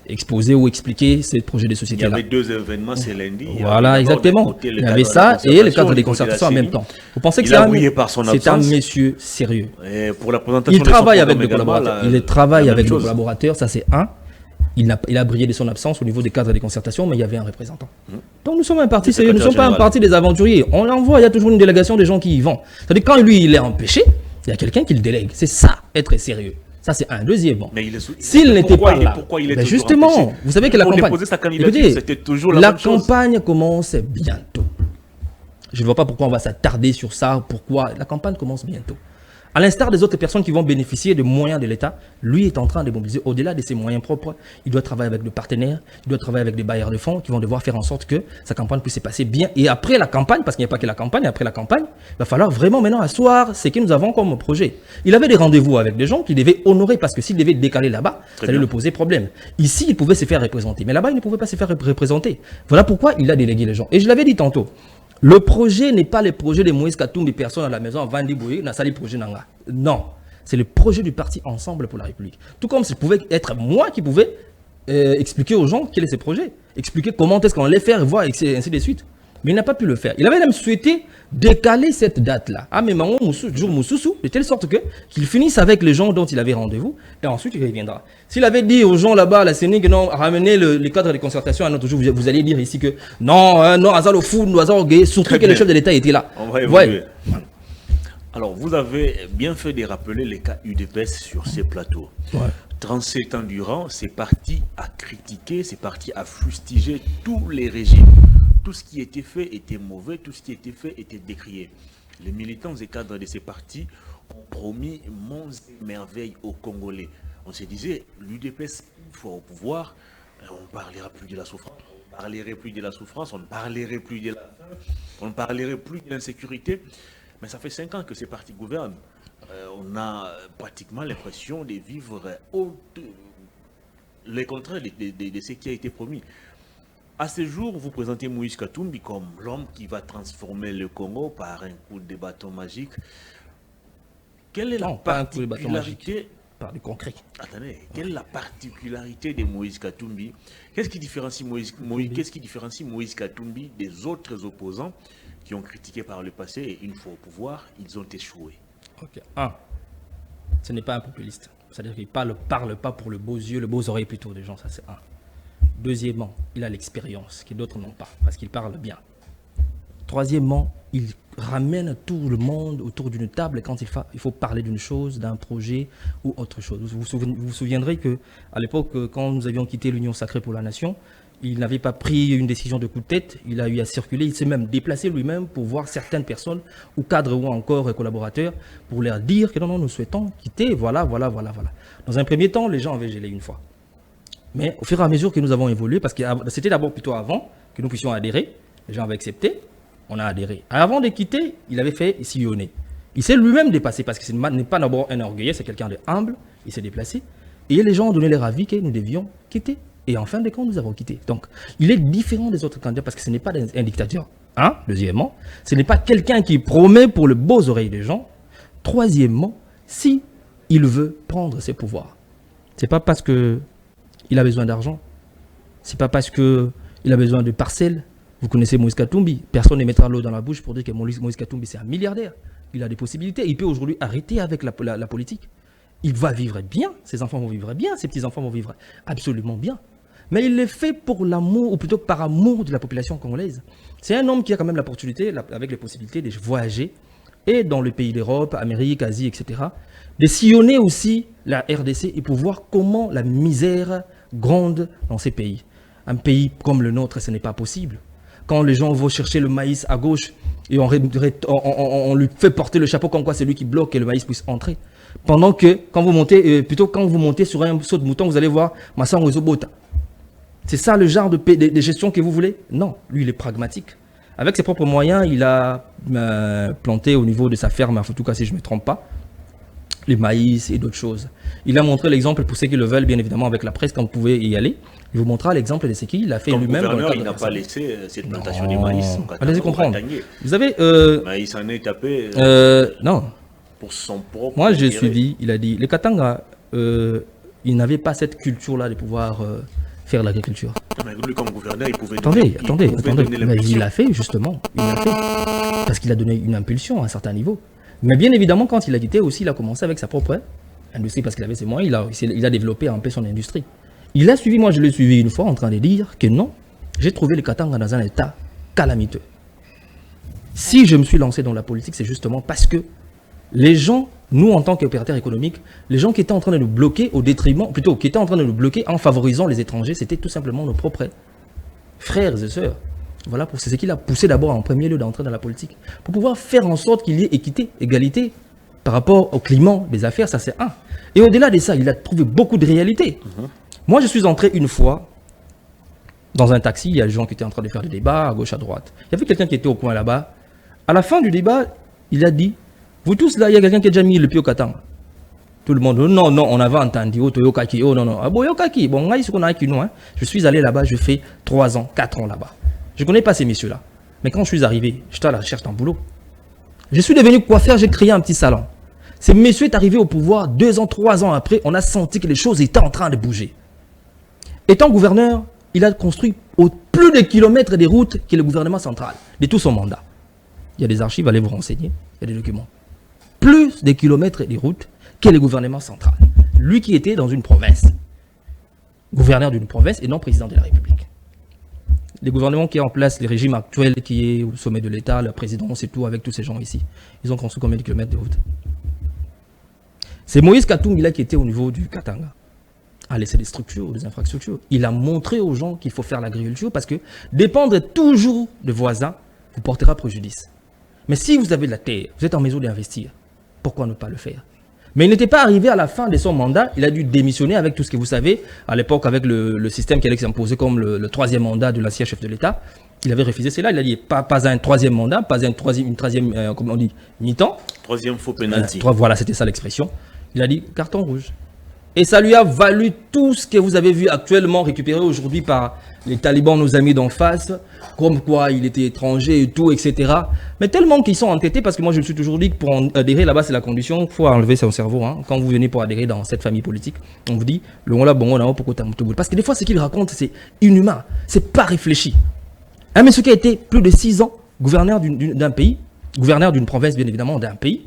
exposer ou expliquer ces projets de société-là. Il y avait 2 événements, c'est lundi. Voilà, exactement. Il y avait ça et le cadre des concertations en même temps. Vous pensez que c'est un monsieur sérieux? Pour la présentation, il travaille avec des collaborateurs. Il travaille avec des collaborateurs, ça c'est un. Il a brillé de son absence au niveau des cadres des concertations, mais il y avait un représentant. Donc nous sommes un parti sérieux, nous ne sommes pas un parti des aventuriers. On l'envoie, il y a toujours une délégation des gens qui y vont. C'est-à-dire quand lui il est empêché, il y a quelqu'un qui le délègue. C'est ça, être sérieux. Ça, c'est un. Deuxièmement, s'il n'était pas là, justement, vous savez que la campagne, écoutez, la campagne commence bientôt. Je ne vois pas pourquoi on va s'attarder sur ça, pourquoi la campagne commence bientôt. À l'instar des autres personnes qui vont bénéficier des moyens de l'État, lui est en train de mobiliser au-delà de ses moyens propres. Il doit travailler avec des partenaires, il doit travailler avec des bailleurs de fonds qui vont devoir faire en sorte que sa campagne puisse se passer bien. Et après la campagne, parce qu'il n'y a pas que la campagne, après la campagne, il va falloir vraiment maintenant asseoir ce que nous avons comme projet. Il avait des rendez-vous avec des gens qu'il devait honorer parce que s'il devait décaler là-bas, ça allait lui poser problème. Ici, il pouvait se faire représenter, mais là-bas, il ne pouvait pas se faire représenter. Voilà pourquoi il a délégué les gens. Et je l'avais dit tantôt. Le projet n'est pas le projet de Moïse Katumbi, personne à la maison, Vandi Boye, Nassali projet Nanga. Non, c'est le projet du parti Ensemble pour la République. Tout comme ce pouvait être moi qui pouvais expliquer aux gens quel est ce projet, expliquer comment est-ce qu'on allait faire, voir, et ainsi de suite. Mais il n'a pas pu le faire. Il avait même souhaité décaler cette date-là. Ah, mais Mango jour Moussoussou, de telle sorte qu'il finisse avec les gens dont il avait rendez-vous, et ensuite il reviendra. S'il avait dit aux gens là-bas, à la CENI, que non, ramenez les cadres de concertation à notre jour, vous allez dire ici que non, non, Azal fou, nous Azal gay, surtout que le chef de l'État était là. On va évoluer. Ouais. Alors, vous avez bien fait de rappeler les cas UDPS sur ces plateaux. Ouais. 37 ans durant, c'est parti à critiquer, c'est parti à fustiger tous les régimes. Tout ce qui était fait était mauvais, tout ce qui était fait était décrié. Les militants et cadres de ces partis ont promis monts et merveilles aux Congolais. On se disait, l'UDPS, une fois au pouvoir, on ne parlera plus de la souffrance. parlerait plus de la souffrance, on ne parlerait plus de la faim, on ne parlerait plus de l'insécurité. Mais ça fait 5 ans que ces partis gouvernent. On a pratiquement l'impression de vivre le contraire de ce qui a été promis. À ce jour, vous présentez Moïse Katumbi comme l'homme qui va transformer le Congo par un coup de bâton magique. Quelle est la particularité par du concret? Attendez, quelle est la particularité de Moïse Katumbi? Qu'est-ce qui différencie Moïse Katumbi des autres opposants qui ont critiqué par le passé et une fois au pouvoir, ils ont échoué? Ok. Un, ce n'est pas un populiste. C'est-à-dire qu'il ne parle pas pour le beaux yeux, le beaux oreilles plutôt des gens, ça c'est un. Deuxièmement, il a l'expérience que d'autres n'ont pas, parce qu'il parle bien. Troisièmement, il ramène tout le monde autour d'une table quand il faut parler d'une chose, d'un projet ou autre chose. Vous vous souviendrez qu'à l'époque, quand nous avions quitté l'Union Sacrée pour la Nation, il n'avait pas pris une décision de coup de tête, il a eu à circuler, il s'est même déplacé lui-même pour voir certaines personnes, ou cadres ou encore collaborateurs, pour leur dire que non, nous souhaitons quitter, voilà. Dans un premier temps, les gens avaient gelé une fois. Mais au fur et à mesure que nous avons évolué, parce que c'était d'abord plutôt avant que nous puissions adhérer, les gens avaient accepté, on a adhéré. Avant de quitter, il avait fait sillonner. Il s'est lui-même dépassé parce que ce n'est pas d'abord un orgueilleux, c'est quelqu'un de humble, il s'est déplacé. Et les gens ont donné leur avis que nous devions quitter. Et en fin de compte, nous avons quitté. Donc, il est différent des autres candidats parce que ce n'est pas un dictateur. Deuxièmement, ce n'est pas quelqu'un qui promet pour le beaux oreilles des gens. Troisièmement, si il veut prendre ses pouvoirs, c'est pas parce que il a besoin d'argent. C'est pas parce qu'il a besoin de parcelles. Vous connaissez Moïse Katumbi. Personne ne mettra l'eau dans la bouche pour dire que Moïse Katumbi, c'est un milliardaire. Il a des possibilités. Il peut aujourd'hui arrêter avec la politique. Il va vivre bien. Ses enfants vont vivre bien. Ses petits-enfants vont vivre absolument bien. Mais il le fait pour l'amour, ou plutôt par amour de la population congolaise. C'est un homme qui a quand même l'opportunité, avec les possibilités de voyager, et dans le pays d'Europe, Amérique, Asie, etc., de sillonner aussi la RDC et pour voir comment la misère gronde dans ces pays. Un pays comme le nôtre, ce n'est pas possible. Quand les gens vont chercher le maïs à gauche et on lui fait porter le chapeau comme quoi c'est lui qui bloque et le maïs puisse entrer. Pendant que quand vous montez sur un saut de mouton, vous allez voir Massango Zobota. C'est ça le genre de gestion que vous voulez? Non, lui il est pragmatique. Avec ses propres moyens, il a planté au niveau de sa ferme, en tout cas si je ne me trompe pas, les maïs et d'autres choses. Il a montré l'exemple pour ceux qui le veulent, bien évidemment, avec la presse, quand vous pouvez y aller. Il vous montrera l'exemple de ce qu'il a fait lui-même. Il n'a pas laissé cette plantation de maïs. Allez-y comprendre. Vous avez... maïs en est tapé non. pour son propre... Moi, j'ai suivi, il a dit, les Katanga, ils n'avaient pas cette culture-là de pouvoir faire l'agriculture. Mais lui, comme gouverneur, il pouvait... Attendez. Mais il l'a fait, justement. Il l'a fait. Parce qu'il a donné une impulsion à un certain niveau. Mais bien évidemment, quand il a quitté aussi, il a commencé avec sa propre industrie parce qu'il avait ses moyens. Il a développé un peu son industrie. Il a suivi, moi je l'ai suivi une fois en train de dire que non, j'ai trouvé le Katanga dans un état calamiteux. Si je me suis lancé dans la politique, c'est justement parce que les gens, nous en tant qu'opérateurs économiques, les gens qui étaient en train de nous bloquer au détriment, plutôt qui étaient en train de nous bloquer en favorisant les étrangers, c'était tout simplement nos propres frères et sœurs. Voilà, c'est ce qui l'a poussé d'abord en premier lieu d'entrer dans la politique. Pour pouvoir faire en sorte qu'il y ait équité, égalité par rapport au climat des affaires, ça c'est un. Et au-delà de ça, il a trouvé beaucoup de réalités. Moi, je suis entré une fois dans un taxi, il y a des gens qui étaient en train de faire des débats à gauche, à droite. Il y avait quelqu'un qui était au coin là-bas. À la fin du débat, il a dit, vous tous là, il y a quelqu'un qui a déjà mis le pied au Katanga. Tout le monde, non, on avait entendu, oh non. Ah bon, Yokaki, bon, je suis allé là-bas, je fais 3 ans, 4 ans là-bas. Je ne connais pas ces messieurs-là. Mais quand je suis arrivé, j'étais à la recherche d'un boulot. Je suis devenu coiffeur, j'ai créé un petit salon. Ces messieurs est arrivé au pouvoir 2 ans, 3 ans après, on a senti que les choses étaient en train de bouger. Étant gouverneur, il a construit au plus de kilomètres des routes que le gouvernement central, de tout son mandat. Il y a des archives, allez vous renseigner, il y a des documents. Plus de kilomètres des routes que le gouvernement central. Lui qui était dans une province. Gouverneur d'une province et non président de la République. Les gouvernements qui est en place, les régimes actuels qui est au sommet de l'État, la présidence et tout, avec tous ces gens ici, ils ont construit combien de kilomètres de route? C'est Moïse Katumbi là qui était au niveau du Katanga, a laissé des structures, des infrastructures. Il a montré aux gens qu'il faut faire l'agriculture parce que dépendre toujours de voisins vous portera préjudice. Mais si vous avez de la terre, vous êtes en mesure d'investir, pourquoi ne pas le faire? Mais il n'était pas arrivé à la fin de son mandat, il a dû démissionner avec tout ce que vous savez, à l'époque avec le système qui allait s'imposer comme le troisième mandat de l'ancien chef de l'État. Il avait refusé cela, il a dit pas un troisième mandat, pas une troisième, comment on dit, mi-temps. Troisième faux penalty. Voilà, c'était ça l'expression. Il a dit carton rouge. Et ça lui a valu tout ce que vous avez vu actuellement récupéré aujourd'hui par les talibans, nos amis d'en face, comme quoi il était étranger et tout, etc. Mais tellement qu'ils sont entêtés, parce que moi je me suis toujours dit que pour adhérer là-bas, c'est la condition, il faut enlever son cerveau. Hein. Quand vous venez pour adhérer dans cette famille politique, on vous dit, le on là, bon, on a pourquoi t'as moto. Parce que des fois, ce qu'il raconte, c'est inhumain, c'est pas réfléchi. Un monsieur qui a été plus de 6 ans gouverneur d'un pays, gouverneur d'une province, bien évidemment, d'un pays,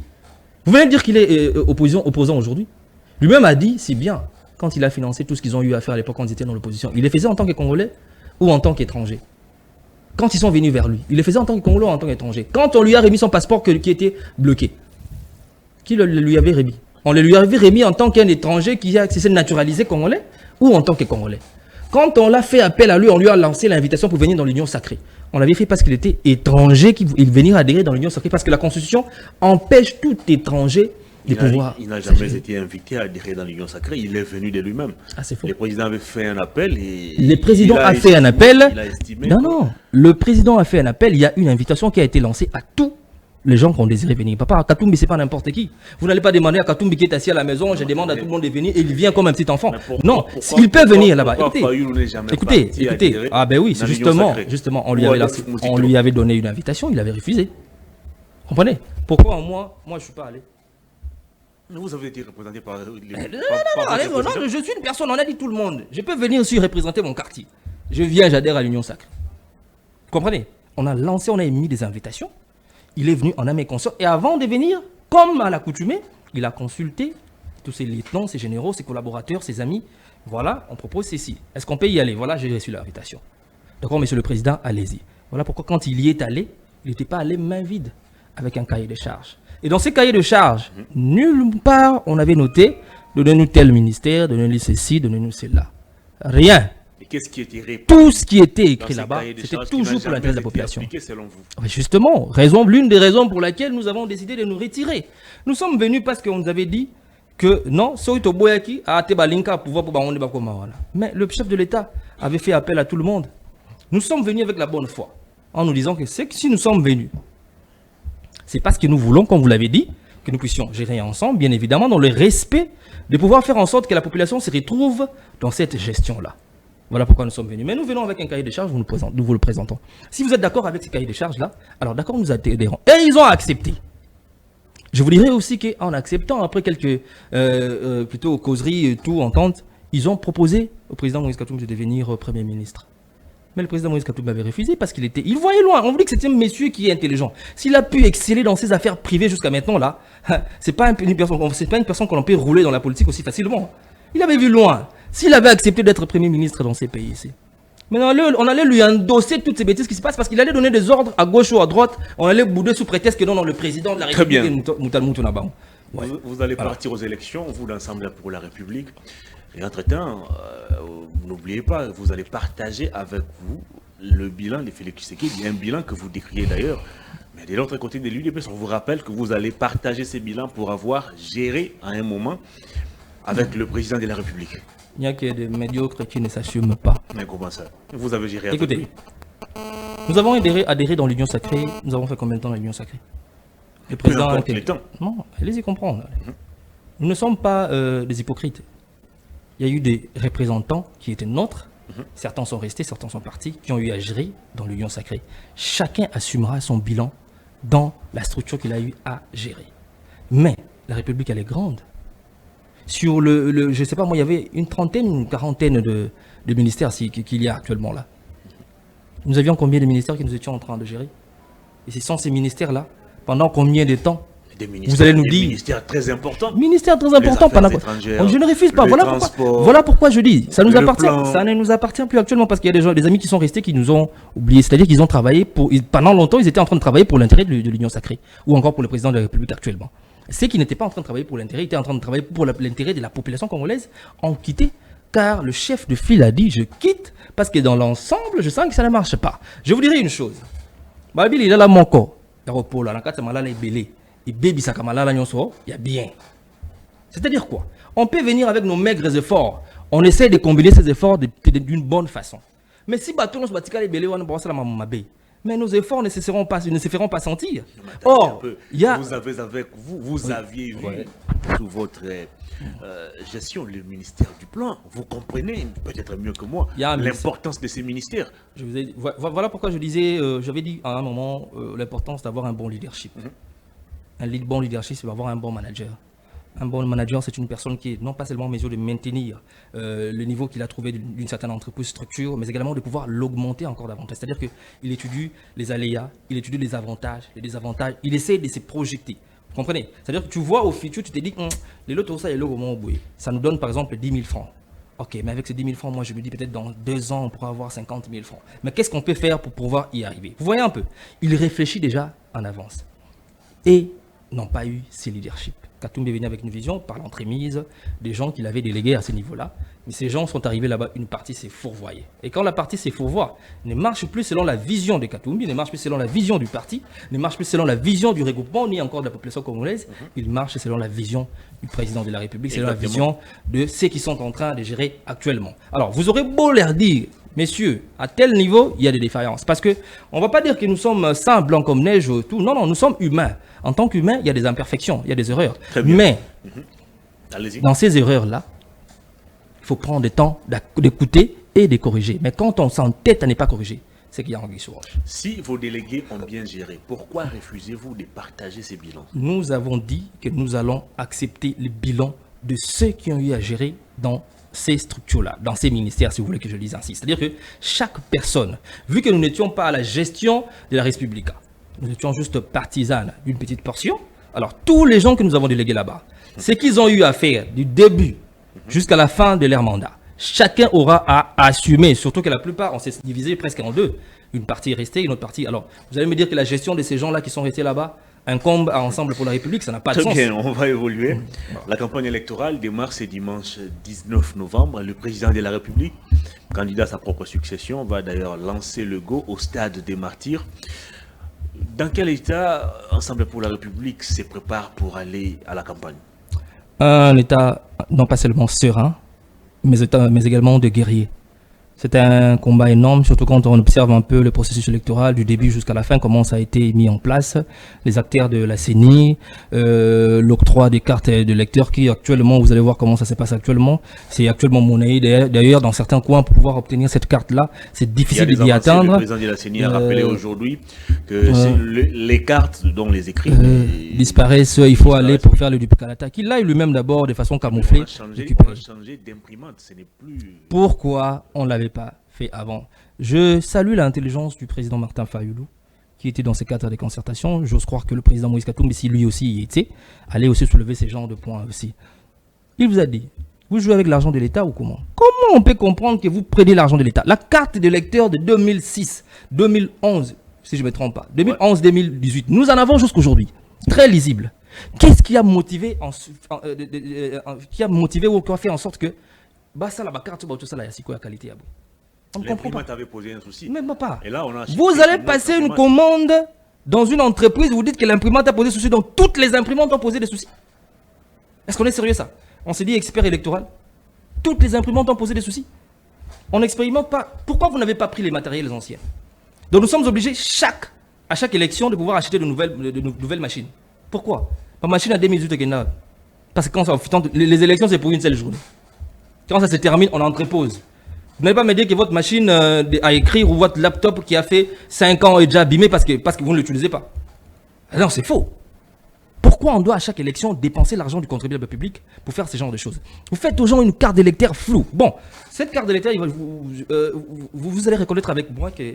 vous venez de dire qu'il est opposant aujourd'hui. Lui-même a dit, c'est bien, quand il a financé tout ce qu'ils ont eu à faire à l'époque quand ils étaient dans l'opposition, il les faisait en tant que Congolais ou en tant qu'étranger. Quand ils sont venus vers lui, il les faisait en tant que Congolais ou en tant qu'étranger. Quand on lui a remis son passeport qui était bloqué, qui le lui avait remis? On le lui avait remis en tant qu'un étranger qui a cessé de naturaliser Congolais ou en tant que Congolais? Quand on l'a fait appel à lui, on lui a lancé l'invitation pour venir dans l'Union sacrée. On l'avait fait parce qu'il était étranger, qu'il venir adhérer dans l'Union sacrée, parce que la Constitution empêche tout étranger de pouvoir... Il n'a jamais été invité à adhérer dans l'Union sacrée, il est venu de lui-même. Ah, c'est faux. Le président avait fait un appel et... Le président a fait un appel. Il a estimé... Non. Le président a fait un appel, il y a une invitation qui a été lancée à tous les gens qui ont désiré venir. Papa, Katumbi, c'est pas n'importe qui. Vous n'allez pas demander à Katumbi qui est assis à la maison, je demande à tout le monde de venir et il vient comme un petit enfant. Non, il peut venir là-bas. Écoutez. Ah ben oui, c'est justement, on lui avait donné une invitation, il avait refusé. Comprenez? Pourquoi moi je suis pas allé? Vous avez été représenté par... Non, je suis une personne, on a dit tout le monde. Je peux venir aussi représenter mon quartier. Je viens, j'adhère à l'Union sacrée. Comprenez? On a émis des invitations. Il est venu en âme et conscience. Et avant de venir, comme à l'accoutumée, il a consulté tous ses lieutenants, ses généraux, ses collaborateurs, ses amis. Voilà, on propose ceci. Est-ce qu'on peut y aller? Voilà, j'ai reçu l'invitation. D'accord, monsieur le président, allez-y. Voilà pourquoi quand il y est allé, il n'était pas allé main vide avec un cahier de charges. Et dans ces cahiers de charges, nulle part on avait noté, donnez-nous tel ministère, donnez-nous ceci, donnez-nous cela. Rien. Et qu'est-ce qui était répondu? Tout ce qui était écrit là-bas, c'était toujours pour l'intérêt de la population. Selon vous. Justement, l'une des raisons pour laquelle nous avons décidé de nous retirer. Nous sommes venus parce qu'on nous avait dit que non, mais le chef de l'État avait fait appel à tout le monde. Nous sommes venus avec la bonne foi, en nous disant que si nous sommes venus, c'est parce que nous voulons, comme vous l'avez dit, que nous puissions gérer ensemble, bien évidemment, dans le respect de pouvoir faire en sorte que la population se retrouve dans cette gestion-là. Voilà pourquoi nous sommes venus. Mais nous venons avec un cahier de charges, nous vous le présentons. Si vous êtes d'accord avec ce cahier de charges-là, alors d'accord, nous adhérons. Et ils ont accepté. Je vous dirais aussi qu'en acceptant, après quelques plutôt causeries et tout, ententes, ils ont proposé au président Moïse Katumbi de devenir Premier ministre. Mais le président Moïse Katumbi avait refusé parce il voyait loin. On vous dit que c'est un monsieur qui est intelligent. S'il a pu exceller dans ses affaires privées jusqu'à maintenant, là, c'est pas une personne qu'on peut rouler dans la politique aussi facilement. Il avait vu loin. S'il avait accepté d'être Premier ministre dans ces pays ici. Maintenant, on allait lui endosser toutes ces bêtises qui se passent parce qu'il allait donner des ordres à gauche ou à droite. On allait bouder sous prétexte que non, le président de la République est Moutounaba. Ouais. Vous allez partir aux élections, vous, l'Assemblée pour la République. Et entre-temps, n'oubliez pas, vous allez partager avec vous le bilan de Félix Tshisekedi, un bilan que vous décriez d'ailleurs. Mais de l'autre côté de l'UDPS, on vous rappelle que vous allez partager ces bilans pour avoir géré à un moment avec le président de la République. Il n'y a que des médiocres qui ne s'assument pas. Mais comment ça? Vous avez géré avec Écoutez, lui. Nous avons adhéré dans l'Union sacrée. Nous avons fait combien de temps dans l'Union sacrée? Le président a été... Non, allez-y comprendre. Nous ne sommes pas des hypocrites. Il y a eu des représentants qui étaient nôtres. Certains sont restés, certains sont partis, qui ont eu à gérer dans l'Union sacrée. Chacun assumera son bilan dans la structure qu'il a eu à gérer. Mais la République, elle est grande. Sur je ne sais pas, moi, il y avait une trentaine, une quarantaine de ministères qu'il y a actuellement là. Nous avions combien de ministères que nous étions en train de gérer? Et ce sont ces ministères-là, pendant combien de temps? Vous allez nous dire. Ministères très importants. Ministères très importants. Je ne refuse pas. Voilà pourquoi je dis. Ça nous appartient. Ça ne nous appartient plus actuellement parce qu'il y a des amis qui sont restés qui nous ont oubliés. C'est-à-dire qu'ils ont travaillé pendant longtemps, ils étaient en train de travailler pour l'intérêt de l'Union sacrée ou encore pour le président de la République actuellement. Ceux qui n'étaient pas en train de travailler pour l'intérêt, étaient en train de travailler pour l'intérêt de la population congolaise, ont quitté car le chef de file a dit je quitte parce que dans l'ensemble, je sens que ça ne marche pas. Je vous dirai une chose. Babil, il est là mon corps. Il y a bien. C'est-à-dire quoi? On peut venir avec nos maigres efforts. On essaie de combiner ces efforts d'une bonne façon. Mais si bateau se batika les belé, on va la mabé. Mais nos efforts ne se feront pas sentir. Or, vous avez avec vous aviez vu sous votre gestion le ministère du Plan. Vous comprenez peut-être mieux que moi l'importance de ces ministères. Voilà pourquoi je disais, j'avais dit à un moment l'importance d'avoir un bon leadership. Un bon leadership, c'est d'avoir un bon manager. Un bon manager, c'est une personne qui est non pas seulement en mesure de maintenir le niveau qu'il a trouvé d'une certaine entreprise, structure, mais également de pouvoir l'augmenter encore davantage. C'est-à-dire qu'il étudie les aléas, il étudie les avantages, les désavantages, il essaie de se projeter. Vous comprenez? C'est-à-dire que tu vois au futur, tu te dis, les lots, ça, ça nous donne par exemple 10 000 francs. Ok, mais avec ces 10 000 francs, moi je me dis peut-être dans 2 ans, on pourra avoir 50 000 francs. Mais qu'est-ce qu'on peut faire pour pouvoir y arriver? Vous voyez un peu, il réfléchit déjà en avance. Et n'ont pas eu ces leaderships. Katumbi est venu avec une vision par l'entremise des gens qu'il avait délégués à ce niveau-là. Mais ces gens sont arrivés là-bas, une partie s'est fourvoyée. Et quand la partie s'est fourvoie, ne marche plus selon la vision de Katumbi, ne marche plus selon la vision du parti, ne marche plus selon la vision du regroupement, ni encore de la population congolaise, il marche selon la vision du président de la République, selon la vision de ceux qui sont en train de gérer actuellement. Alors, vous aurez beau leur dire, messieurs, à tel niveau, il y a des défaillances. Parce qu'on ne va pas dire que nous sommes saints, blancs comme neige, tout. Non, non, nous sommes humains. En tant qu'humains, il y a des imperfections, il y a des erreurs. Mais, dans ces erreurs-là, il faut prendre le temps d'écouter et de corriger. Mais quand on s'entête à ne pas corriger, c'est qu'il y a anguille sous roche. Si vos délégués ont bien géré, pourquoi refusez-vous de partager ces bilans? Nous avons dit que nous allons accepter le bilan de ceux qui ont eu à gérer dans ces structures-là, dans ces ministères, si vous voulez que je dise ainsi. C'est-à-dire que chaque personne, vu que nous n'étions pas à la gestion de la République, nous étions juste partisans d'une petite portion, alors tous les gens que nous avons délégués là-bas, ce qu'ils ont eu à faire du début jusqu'à la fin de leur mandat, chacun aura à assumer, surtout que la plupart, on s'est divisé presque en deux. Une partie est restée, une autre partie. Alors, vous allez me dire que la gestion de ces gens-là qui sont restés là-bas incombe à Ensemble pour la République, ça n'a pas de sens. Très bien, on va évoluer. La campagne électorale démarre ce dimanche 19 novembre. Le président de la République, candidat à sa propre succession, va d'ailleurs lancer le go au stade des Martyrs. Dans quel état Ensemble pour la République se prépare pour aller à la campagne? Un état non pas seulement serein, mais également de guerrier. C'est un combat énorme, surtout quand on observe un peu le processus électoral du début jusqu'à la fin, comment ça a été mis en place, les acteurs de la CENI, l'octroi des cartes de lecteurs qui actuellement, vous allez voir comment ça se passe actuellement, c'est actuellement monnaie. D'ailleurs, dans certains coins, pour pouvoir obtenir cette carte-là, c'est difficile d'y atteindre. Le président de la CENI a rappelé aujourd'hui que les cartes dont les écrits disparaissent, il faut aller pour faire le duplicata. Qu'il aille lui-même d'abord de façon camouflée. On a changé d'imprimante, ce n'est plus... Pourquoi on l'avait pas fait avant? Je salue l'intelligence du président Martin Fayoulou qui était dans ces cadres de concertation. J'ose croire que le président Moïse Katumbi, si lui aussi y était, allait aussi soulever ces genres de points aussi. Il vous a dit, vous jouez avec l'argent de l'État ou comment? Comment on peut comprendre que vous prenez l'argent de l'État? La carte de lecteur de 2006, 2011, si je ne me trompe pas, 2011-2018, nous en avons jusqu'aujourd'hui. Très lisible. Qu'est-ce qui a motivé ou qui a fait en sorte que ça, la carte, tout ça, là, il y a qualité. On ne comprend pas. Avait posé un souci. Même pas. Et là, on a vous allez passer une commande dans une entreprise, vous dites que l'imprimante a posé des soucis, donc toutes les imprimantes ont posé des soucis. Est-ce qu'on est sérieux ça? On s'est dit expert électoral. Toutes les imprimantes ont posé des soucis. On n'expérimente pas. Pourquoi vous n'avez pas pris les matériels anciens? Donc nous sommes obligés à chaque élection de pouvoir acheter de nouvelles machines. Pourquoi? Ma machine à 2018, parce que quand les élections, c'est pour une seule journée. Quand ça se termine, on entrepose. Vous n'allez pas me dire que votre machine à écrire ou votre laptop qui a fait 5 ans est déjà abîmé parce que vous ne l'utilisez pas. Non, c'est faux. Pourquoi on doit à chaque élection dépenser l'argent du contribuable public pour faire ce genre de choses? Vous faites aux gens une carte d'électeur floue. Bon, cette carte d'électeur, vous allez reconnaître avec moi que,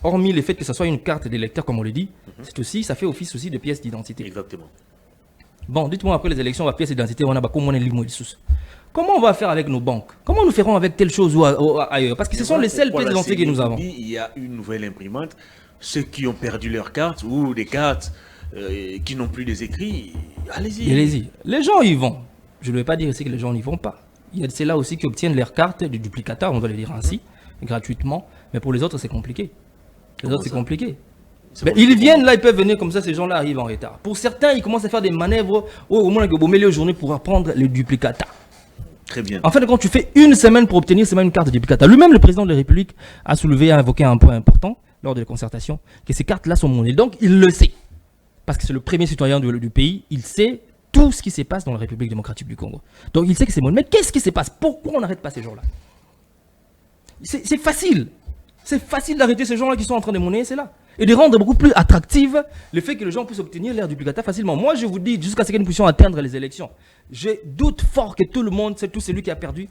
hormis le fait que ce soit une carte d'électeur, comme on le dit, ça fait office aussi de pièce d'identité. Exactement. Bon, dites-moi après les élections, la pièce d'identité, on a comment on est libre sous. Comment on va faire avec nos banques? Comment nous ferons avec telle chose ou ailleurs? Parce que ce sont les seules pièces d'identité que nous avons. Il y a une nouvelle imprimante. Ceux qui ont perdu leurs cartes ou des cartes qui n'ont plus des écrits, allez-y. Allez-y. Les gens y vont. Je ne vais pas dire ici que les gens n'y vont pas. Il y a ceux-là aussi qui obtiennent leurs cartes du duplicata, on va le dire ainsi, gratuitement. Mais pour les autres, c'est compliqué. Les autres, c'est compliqué. Ben, ils viennent là, ils peuvent venir comme ça, ces gens-là arrivent en retard. Pour certains, ils commencent à faire des manœuvres au moins que vous mettez journée pour apprendre les duplicata. Très bien. En fait, quand tu fais une semaine pour obtenir seulement une carte de duplicata, lui-même, le président de la République, a soulevé, a invoqué un point important lors de la concertation, que ces cartes-là sont monnaie. Donc, il le sait. Parce que c'est le premier citoyen du pays, il sait tout ce qui se passe dans la République démocratique du Congo. Donc, il sait que c'est monnaie. Mais qu'est-ce qui se passe? Pourquoi on n'arrête pas ces gens-là? C'est facile. C'est facile d'arrêter ces gens-là qui sont en train de monnayer, c'est là. Et de rendre beaucoup plus attractive le fait que les gens puissent obtenir leur duplicata facilement. Moi, je vous dis, jusqu'à ce que nous puissions atteindre les élections, je doute fort que tout le monde, c'est tout celui qui a perdu,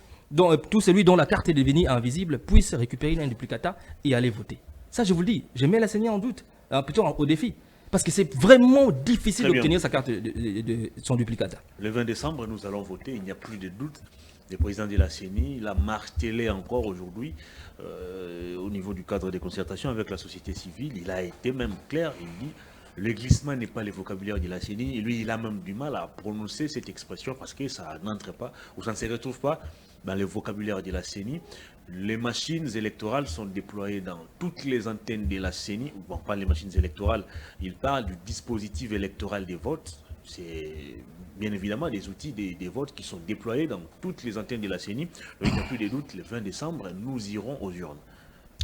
tout celui dont la carte est devenue invisible, puisse récupérer une duplicata et aller voter. Ça, je vous le dis, je mets la CENI en doute, plutôt au défi. Parce que c'est vraiment difficile d'obtenir sa carte de son duplicata. Le 20 décembre, nous allons voter, il n'y a plus de doute. Le président de la CENI l'a martelé encore aujourd'hui au niveau du cadre des concertations avec la société civile. Il a été même clair, il dit le glissement n'est pas le vocabulaire de la CENI. Et lui, il a même du mal à prononcer cette expression parce que ça n'entre pas ou ça ne se retrouve pas dans le vocabulaire de la CENI. Les machines électorales sont déployées dans toutes les antennes de la CENI. Bon, pas les machines électorales, il parle du dispositif électoral des votes. C'est bien évidemment des outils des votes qui sont déployés dans toutes les antennes de la CENI. Donc, il n'y a plus de doute, le 20 décembre, nous irons aux urnes.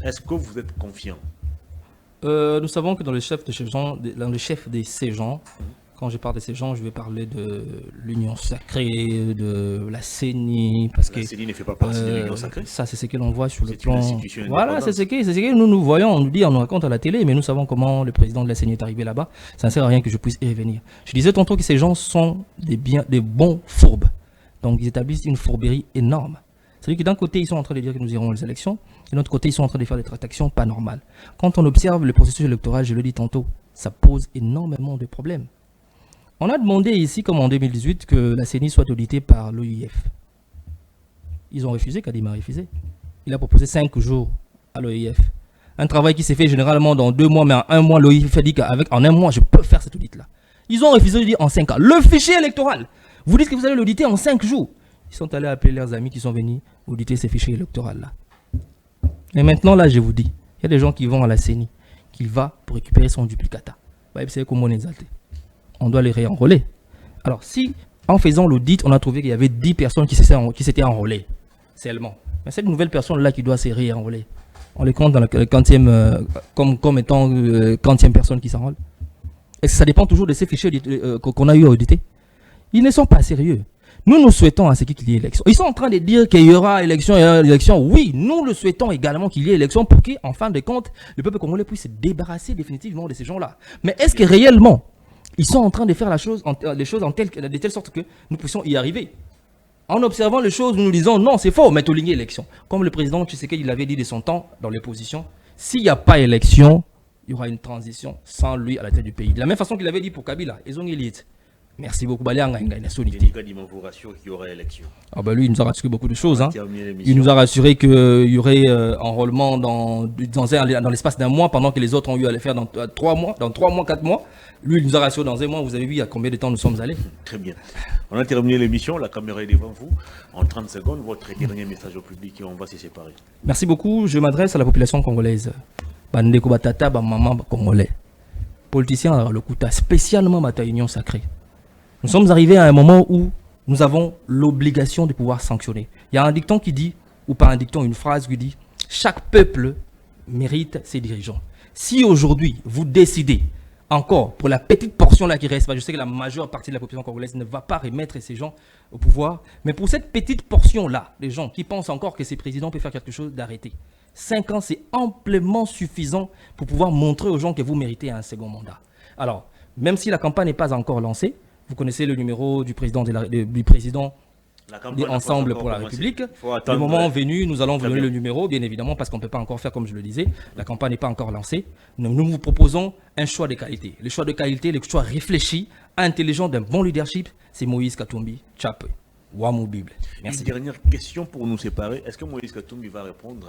Est-ce que vous êtes confiant? Nous savons que dans le chef de ces gens, quand je parle de ces gens, je vais parler de l'Union sacrée, de la CENI, parce que la CENI ne fait pas partie de l'Union sacrée. Ça, c'est ce que l'on voit sur le plan. Voilà, c'est ce que nous voyons, on nous dit, on nous raconte à la télé, mais nous savons comment le président de la CENI est arrivé là-bas. Ça ne sert à rien que je puisse y revenir. Je disais tantôt que ces gens sont des bons fourbes. Donc, ils établissent une fourberie énorme. C'est-à-dire que d'un côté, ils sont en train de dire que nous irons aux élections, et de l'autre côté, ils sont en train de faire des tractations pas normales. Quand on observe le processus électoral, je le dis tantôt, ça pose énormément de problèmes. On a demandé ici, comme en 2018, que la CENI soit auditée par l'OIF. Ils ont refusé, Kadima a refusé. Il a proposé 5 jours à l'OIF. Un travail qui s'est fait généralement dans 2 mois, mais en 1 mois, l'OIF a dit qu'en 1 mois, je peux faire cet audit-là. Ils ont refusé de dire en 5 ans. Le fichier électoral, vous dites que vous allez l'auditer en 5 jours. Ils sont allés appeler leurs amis qui sont venus auditer ces fichiers électoraux-là. Et maintenant, là, je vous dis, il y a des gens qui vont à la CENI, qui vont pour récupérer son duplicata. Vous savez comment on est exalté. On doit les réenrôler. Alors, si en faisant l'audit, on a trouvé qu'il y avait 10 personnes qui s'étaient enrôlées, seulement. Mais cette nouvelle personne-là qui doit se réenrôler, on les compte dans le 40e, comme étant 40e personne qui s'enrôle. Est-ce que ça dépend toujours de ces fichiers qu'on a eu à auditer? Ils ne sont pas sérieux. Nous souhaitons à ce qu'il y ait élection. Ils sont en train de dire qu'il y aura élection, Oui, nous le souhaitons également qu'il y ait élection pour qu'en fin de compte, le peuple congolais puisse se débarrasser définitivement de ces gens-là. Mais est-ce que réellement, ils sont en train de faire les choses de telle sorte que nous puissions y arriver? En observant les choses, nous disons non, c'est faux, mais ligne élection. Comme le président Tshisekedi il l'avait dit de son temps dans l'opposition, s'il n'y a pas élection, il y aura une transition sans lui à la tête du pays. De la même façon qu'il avait dit pour Kabila, ils ont élite. Merci beaucoup. Vous rassure qu'il y aurait élection. Ah bah lui, il nous a rassuré beaucoup de choses. Hein. Il nous a rassuré qu'il y aurait enrôlement dans l'espace d'un mois, pendant que les autres ont eu à le faire dans 3 mois, 4 mois. Lui, il nous a rassuré dans 1 mois. Vous avez vu à combien de temps nous sommes allés? Très bien. On a terminé l'émission. La caméra est devant vous. En 30 secondes, votre dernier message au public et on va se séparer. Merci beaucoup. Je m'adresse à la population congolaise. Bandeko batata, maman congolais. Politiciens à le Kuta, spécialement ma union sacrée. Nous sommes arrivés à un moment où nous avons l'obligation de pouvoir sanctionner. Il y a un dicton qui dit, ou pas un dicton, une phrase qui dit « Chaque peuple mérite ses dirigeants ». Si aujourd'hui, vous décidez, encore, pour la petite portion là qui reste, je sais que la majeure partie de la population congolaise ne va pas remettre ces gens au pouvoir, mais pour cette petite portion là, les gens qui pensent encore que ces présidents peuvent faire quelque chose, d'arrêter. 5 ans, c'est amplement suffisant pour pouvoir montrer aux gens que vous méritez un second mandat. Alors, même si la campagne n'est pas encore lancée, vous connaissez le numéro du président Ensemble pour la République. Le moment venu, nous allons vous donner le numéro, bien évidemment, parce qu'on ne peut pas encore faire comme je le disais. La campagne n'est pas encore lancée. Nous vous proposons un choix de qualité. Le choix de qualité, le choix réfléchi, intelligent d'un bon leadership, c'est Moïse Katumbi Tchapé. Wamou Bible. Merci. Une dernière question pour nous séparer. Est-ce que Moïse Katumbi va répondre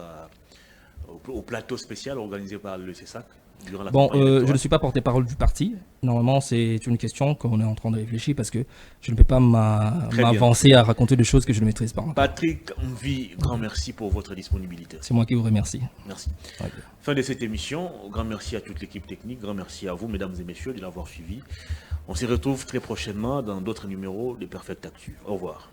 au plateau spécial organisé par le CESAC? durant la Bon, campagne je électorale? ne suis pas porte-parole du parti. Normalement, c'est une question qu'on est en train de réfléchir parce que je ne peux pas Très bien. m'avancer à raconter des choses que je ne maîtrise pas encore. Patrick Mvi, grand merci pour votre disponibilité. C'est moi qui vous remercie. Merci. Ok. Fin de cette émission. Grand merci à toute l'équipe technique. Grand merci à vous, mesdames et messieurs, de l'avoir suivi. On se retrouve très prochainement dans d'autres numéros de Perfect Actu. Au revoir.